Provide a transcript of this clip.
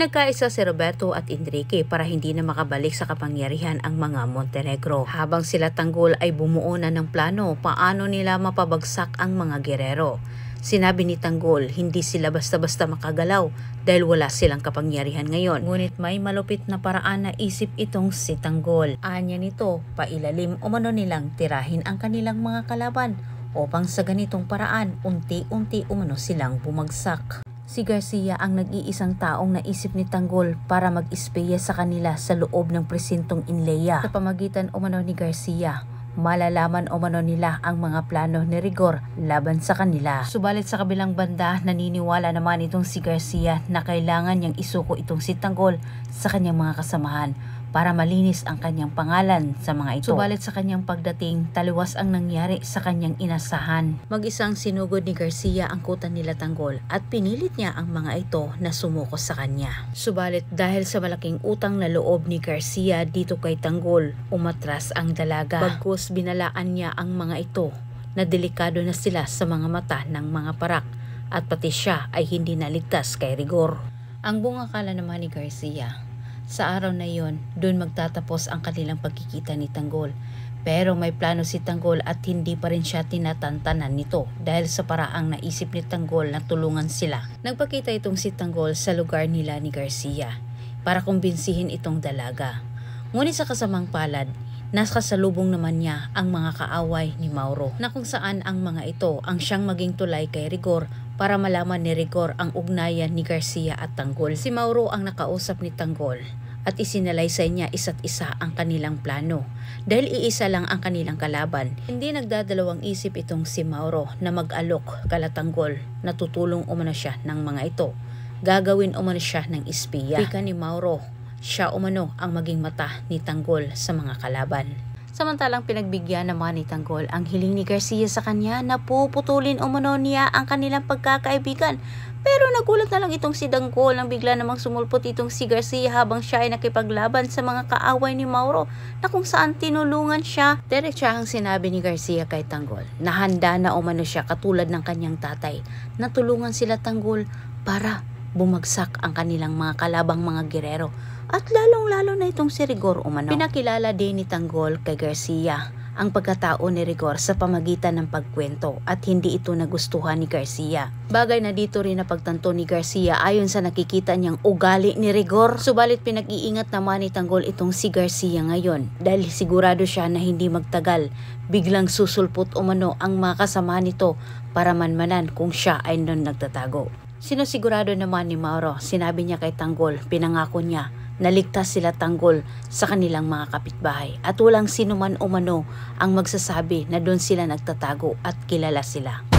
Nagkaisa si Roberto at Enrique para hindi na makabalik sa kapangyarihan ang mga Montenegro. Habang sila tanggol ay bumuo na ng plano paano nila mapabagsak ang mga gerero. Sinabi ni Tanggol, hindi sila basta-basta makagalaw dahil wala silang kapangyarihan ngayon. Ngunit may malupit na paraan na isip itong si Tanggol. Anya nito, pailalim umano nilang tirahin ang kanilang mga kalaban upang sa ganitong paraan unti-unti umano silang bumagsak. Si Garcia ang nag-iisang taong naisip ni Tanggol para mag-espeya sa kanila sa loob ng presintong Inleia. Sa pamagitan umano ni Garcia, malalaman umano nila ang mga plano ni Rigor laban sa kanila. Subalit sa kabilang banda, naniniwala naman itong si Garcia na kailangan niyang isuko itong si Tanggol sa kanyang mga kasamahan para malinis ang kanyang pangalan sa mga ito. Subalit sa kanyang pagdating, taliwas ang nangyari sa kanyang inasahan. Mag-isang sinugod ni Garcia ang kuta nila Tanggol at pinilit niya ang mga ito na sumuko sa kanya. Subalit dahil sa malaking utang na loob ni Garcia dito kay Tanggol, umatras ang dalaga. Bagkus binalaan niya ang mga ito na delikado na sila sa mga mata ng mga parak at pati siya ay hindi naligtas kay Rigor. Ang bungakala naman ni Garcia, sa araw na yon, doon magtatapos ang kanilang pagkikita ni Tanggol. Pero may plano si Tanggol at hindi pa rin siya tinatantanan nito dahil sa paraang naisip ni Tanggol na tulungan sila. Nagpakita itong si Tanggol sa lugar nila ni Garcia para kumbinsihin itong dalaga. Ngunit sa kasamang palad, nakasalubong naman niya ang mga kaaway ni Mauro na kung saan ang mga ito ang siyang maging tulay kay Rigor para malaman ni Rigor ang ugnayan ni Garcia at Tanggol. Si Mauro ang nakausap ni Tanggol at isinalaysay niya isa't isa ang kanilang plano. Dahil iisa lang ang kanilang kalaban, hindi nagdadalawang isip itong si Mauro na mag-alok kala Tanggol na tutulong umano siya ng mga ito. Gagawin umano siya ng espiya. Pika ni Mauro, siya umano ang maging mata ni Tanggol sa mga kalaban. Samantalang pinagbigyan naman ni Tanggol ang hiling ni Garcia sa kanya na puputulin umano niya ang kanilang pagkakaibigan. Pero nagulat na lang itong si Tanggol nang bigla namang sumulpot itong si Garcia habang siya ay nakipaglaban sa mga kaaway ni Mauro na kung saan tinulungan siya. Diretsahang sinabi ni Garcia kay Tanggol na handa na umano siya katulad ng kanyang tatay na tulungan sila Tanggol para bumagsak ang kanilang mga kalabang mga gerero. At lalong-lalo na itong si Rigor umano. Pinakilala din ni Tanggol kay Garcia ang pagkatao ni Rigor sa pamagitan ng pagkwento at hindi ito nagustuhan ni Garcia. Bagay na dito rin na pagtanto ni Garcia ayon sa nakikita niyang ugali ni Rigor. Subalit pinag-iingat naman ni Tanggol itong si Garcia ngayon dahil sigurado siya na hindi magtagal biglang susulpot umano ang mga kasama nito para manmanan kung siya ay nun nagtatago. Sinosigurado naman ni Mauro, sinabi niya kay Tanggol, pinangako niya naligtas sila Tanggol sa kanilang mga kapitbahay at walang sino man umano ang magsasabi na doon sila nagtatago at kilala sila.